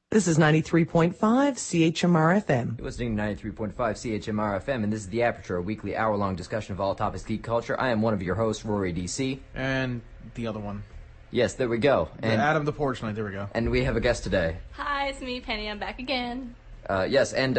This is 93.5 CHMR-FM. You're listening to 93.5 CHMR-FM, and this is The Aperture, a weekly hour-long discussion of all topics geek culture. I am one of your hosts, Rory DC. And the other one. Yes, there we go. And Adam the Porch Knight, there we go. And we have a guest today. Hi, it's me, Penny. I'm back again. Yes, and,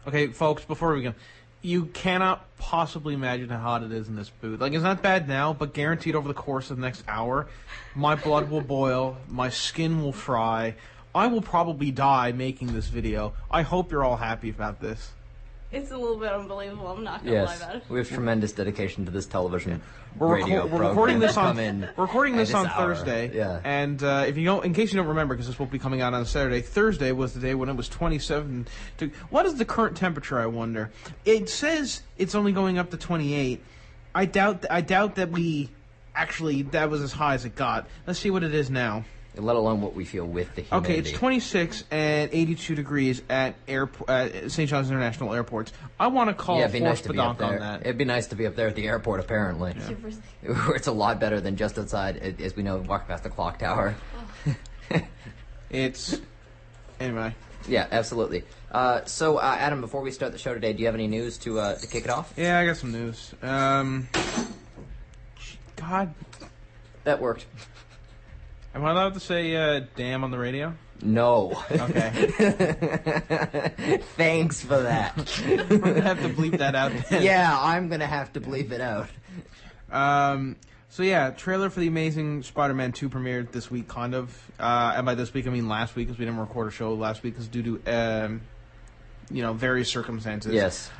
Okay, folks, before we begin, you cannot possibly imagine how hot it is in this booth. Like, it's not bad now, but guaranteed over the course of the next hour, my blood will boil, my skin will fry, I will probably die making this video. I hope you're all happy about this. It's a little bit unbelievable. I'm not going to lie about it. We have tremendous dedication to this television We're radio program. recording this on hour. Thursday. Yeah. And if you don't, in case you don't remember, because this will be coming out on Saturday, Thursday was the day when it was 27. What is the current temperature, I wonder? It says it's only going up to 28. I doubt that that was as high as it got. Let's see what it is now. Let alone what we feel with the humidity. Okay, it's 26 and 82 degrees at St. John's International Airport. I want to call Force Badonk on that. It'd be nice to be up there at the airport, apparently. Yeah. It's a lot better than just outside, as we know, walking past the clock tower. Anyway. Yeah, absolutely. So, Adam, before we start the show today, do you have any news to kick it off? Yeah, I got some news. God. That worked. Am I allowed to say damn on the radio? No. Okay. Thanks for that. We're going to have to bleep that out then. Yeah, I'm going to have to bleep it out. So yeah, trailer for the Amazing Spider-Man 2 premiered this week, kind of. And by this week, I mean last week, because we didn't record a show last week, because due to, various circumstances. Yes.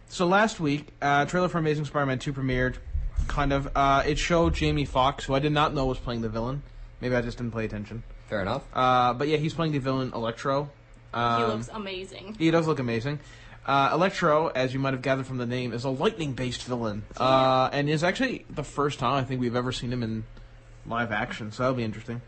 So last week, trailer for Amazing Spider-Man 2 premiered. Kind of. It showed Jamie Foxx, who I did not know was playing the villain. Maybe I just didn't pay attention. Fair enough. But yeah, he's playing the villain Electro. He looks amazing. He does look amazing. Electro, as you might have gathered from the name, is a lightning-based villain. And is actually the first time I think we've ever seen him in live action, so that'll be interesting.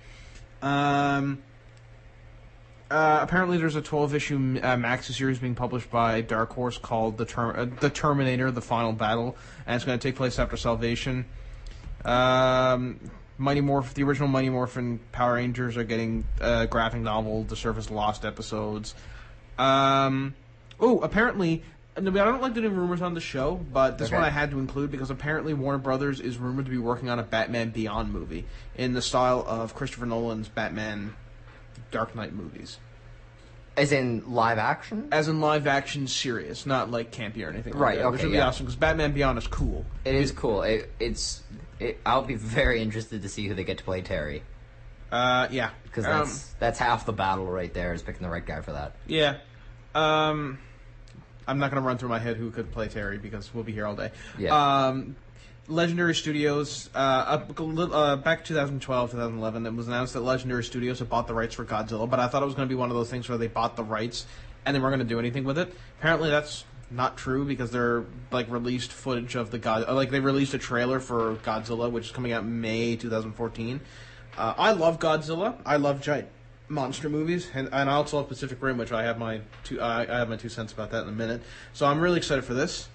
Apparently there's a 12-issue Maxi series being published by Dark Horse called The Terminator, The Final Battle, and it's going to take place after Salvation. Mighty Morph, the original Mighty Morphin Power Rangers are getting a graphic novel to serve as lost episodes. Apparently, I don't like doing rumors on the show, but this one I had to include because apparently Warner Brothers is rumored to be working on a Batman Beyond movie in the style of Christopher Nolan's Batman Dark Knight movies. As in live action? As in live action, serious, not like campy or anything like right, that. Which would be awesome, because Batman Beyond is cool. It is cool. I'll be very interested to see who they get to play Terry. Yeah. Because that's half the battle right there, is picking the right guy for that. Yeah. I'm not going to run through my head who could play Terry, because we'll be here all day. Yeah. Legendary Studios, back 2012, 2011, it was announced that Legendary Studios had bought the rights for Godzilla, but I thought it was going to be one of those things where they bought the rights and they weren't going to do anything with it. Apparently that's not true, because they're, released footage of the they released a trailer for Godzilla, which is coming out May 2014. I love Godzilla. I love giant monster movies, and I also love Pacific Rim, which I have my 2 cents about that in a minute. So I'm really excited for this.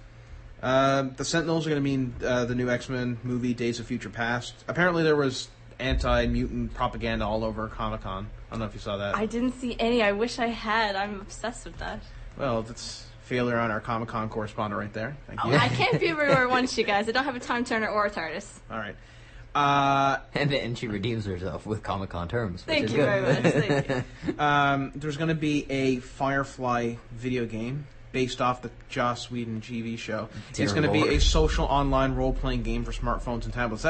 The Sentinels are going to mean the new X-Men movie, Days of Future Past. Apparently there was anti-mutant propaganda all over Comic-Con. I don't know if you saw that. I didn't see any. I wish I had. I'm obsessed with that. Well, that's failure on our Comic-Con correspondent right there. Thank you. I can't be everywhere once, you guys. I don't have a time turner or a TARDIS. All right. And she redeems herself with Comic-Con terms, which Thank is you good. very much. Thank you. There's going to be a Firefly video game based off the Joss Whedon TV show. It's going to be a social online role-playing game for smartphones and tablets.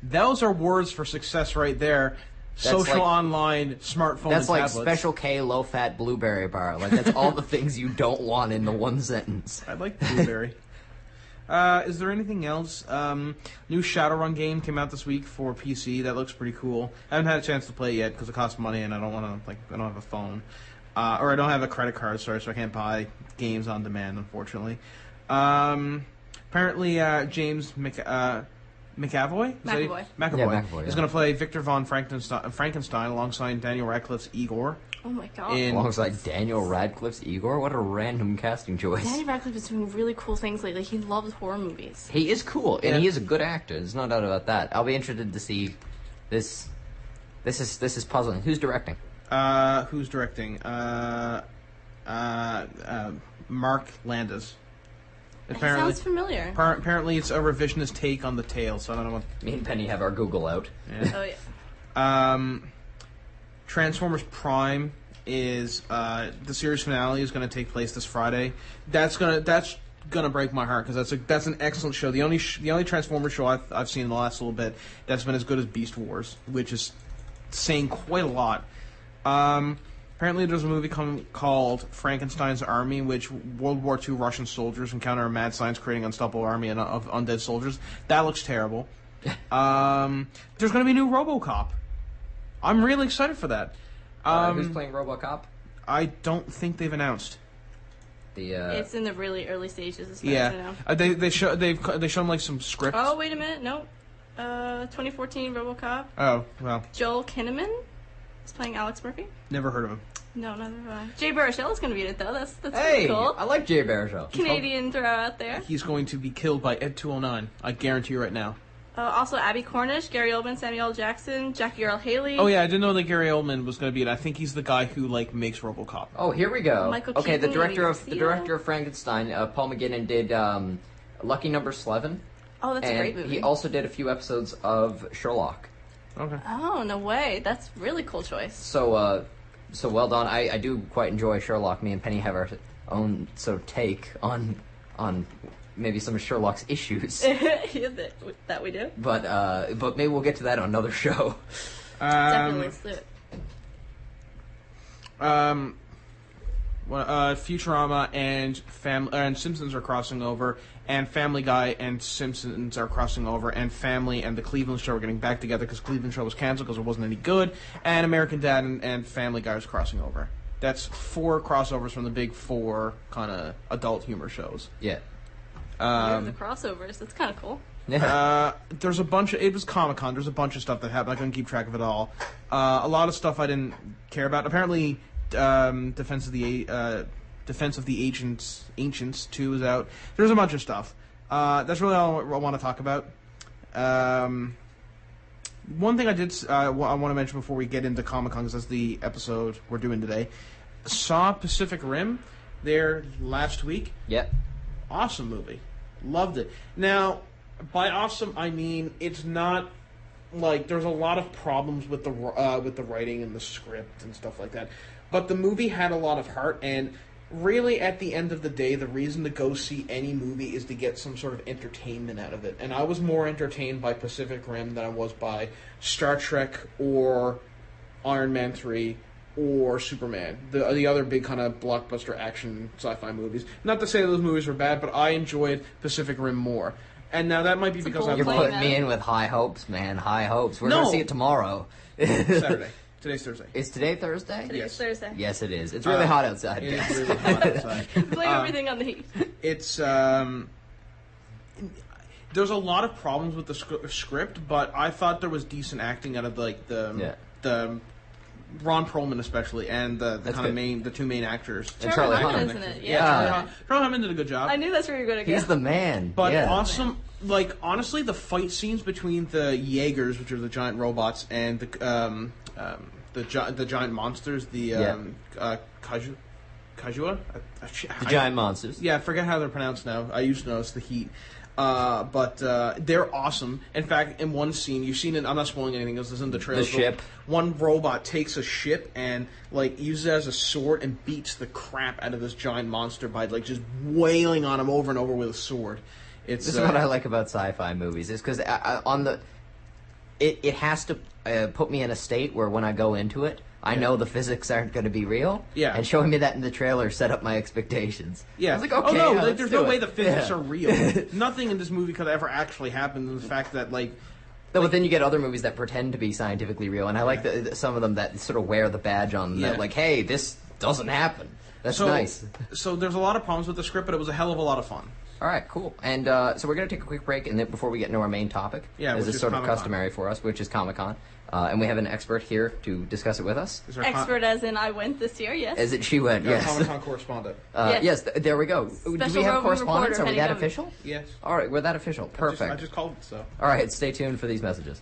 Those are words for success right there. Social online smartphone. That's and like tablets. Special K low-fat blueberry bar. That's all the things you don't want in the one sentence. I like blueberry. Is there anything else? New Shadowrun game came out this week for PC. That looks pretty cool. I haven't had a chance to play it yet because it costs money and I don't want to I don't have a phone. Or I don't have a credit card, sorry, so I can't buy games on demand, unfortunately. Apparently, James McAvoy? McAvoy is going to play Victor von Frankenstein alongside Daniel Radcliffe's Igor. Oh my god. Alongside Daniel Radcliffe's Igor? What a random casting choice. Daniel Radcliffe is doing really cool things lately. He loves horror movies. He is cool, and he is a good actor. There's no doubt about that. I'll be interested to see this This is puzzling. Who's directing? Who's directing? Mark Landis. That sounds familiar. Apparently, it's a revisionist take on the tale, so I don't know what... Me and Penny have our Google out. Yeah. Oh, yeah. Transformers Prime is... the series finale is going to take place this Friday. That's gonna break my heart, because that's an excellent show. The only Transformers show I've seen in the last little bit that's been as good as Beast Wars, which is saying quite a lot. Apparently there's a movie called Frankenstein's Army, in which World War II Russian soldiers encounter a mad science creating an unstoppable army of undead soldiers. That looks terrible. There's going to be a new RoboCop. I'm really excited for that. Who's playing RoboCop? I don't think they've announced. It's in the really early stages, as far Yeah, as I know. they show them like some scripts. Oh, wait a minute, no. 2014 RoboCop. Oh, well, Joel Kinnaman is playing Alex Murphy. never heard of him. No, neither have I. Jay Baruchel is going to be in it, though. That's Hey, pretty cool. I like Jay Baruchel. Canadian throw out there. He's going to be killed by Ed 209. I guarantee you right now. Also, Abby Cornish, Gary Oldman, Samuel L. Jackson, Jackie Earle Haley. Oh yeah, I didn't know that Gary Oldman was going to be it. I think he's the guy who makes RoboCop. Oh, here we go. Michael Okay, the Keaton, director Andy of Garcia. Frankenstein, Paul McGinnon, did Lucky Number 11. Oh, that's a And great movie. he also did a few episodes of Sherlock. Okay. Oh, no way. That's really cool choice. So well done. I do quite enjoy Sherlock. Me and Penny have our own sort of take on maybe some of Sherlock's issues. That we do. But maybe we'll get to that on another show. Definitely, let's do it. Futurama and Simpsons are crossing over, and Family Guy and Simpsons are crossing over, and Family and the Cleveland Show are getting back together because Cleveland Show was canceled because it wasn't any good, and American Dad and Family Guy is crossing over. That's 4 crossovers from the big 4 kind of adult humor shows. Yeah. The crossovers. That's kind of cool. There's a bunch of... It was Comic-Con. There's a bunch of stuff that happened. I couldn't keep track of it all. A lot of stuff I didn't care about. Apparently, Defense of the Ancients 2 is out. There's a bunch of stuff. That's really all I want to talk about. One thing I want to mention before we get into Comic-Con, because that's the episode we're doing today. Saw Pacific Rim there last week. Yep. Awesome movie. Loved it. Now, by awesome, I mean it's not like there's a lot of problems with the writing and the script and stuff like that. But the movie had a lot of heart, and really at the end of the day, the reason to go see any movie is to get some sort of entertainment out of it. And I was more entertained by Pacific Rim than I was by Star Trek or Iron Man 3 or Superman, the other big kind of blockbuster action sci-fi movies. Not to say those movies were bad, but I enjoyed Pacific Rim more. And now that might be because bold You're Playing putting me that. in with high hopes, man. High hopes. We're No. going to see it tomorrow. Saturday. Today's Thursday. Is today Thursday? Today's Yes. Thursday. Yes, it is. It's really hot outside. It is really hot outside. Blame everything on the heat. It's there's a lot of problems with the script, but I thought there was decent acting out of the Ron Perlman especially, and the two main actors. And Charlie Hunnam, Hunnam. isn't it? Yeah, Charlie Hunnam did a good job. I knew that's where you were going to go. He's the man. But yeah. awesome, honestly, the fight scenes between the Jaegers, which are the giant robots, and the giant monsters, Kajua? The giant monsters. Yeah, I forget how they're pronounced now. I used to know it's the Heat. But they're awesome. In fact, in one scene, you've seen it. I'm not spoiling anything because it's in the trailer. The ship. One robot takes a ship and uses it as a sword and beats the crap out of this giant monster by just wailing on him over and over with a sword. This is what I like about sci-fi movies, is because it has to put me in a state where when I go into it, I know the physics aren't going to be real. Yeah. And showing me that in the trailer set up my expectations. Yeah. I was like, okay, oh no, yeah, let's there's do no it. way the physics Yeah. are real. Nothing in this movie could ever actually happen. And the fact that No, but then you get other movies that pretend to be scientifically real, and I like some of them that sort of wear the badge on them. Yeah. That hey, this doesn't happen. That's nice. So there's a lot of problems with the script, but it was a hell of a lot of fun. All right, cool. And so we're going to take a quick break, and then before we get into our main topic, Yeah, as which is is sort of Comic-Con. customary for us, which is Comic-Con. And we have an expert here to discuss it with us. Is there Expert as in I went this year, yes. As she went, yes. Comic-Con correspondent. Yes, there we go. Do we Special have roving correspondence? reporter, Are we Penny that Gum. official? Yes. All right, we're that official. Perfect. I just called it so. All right, stay tuned for these messages.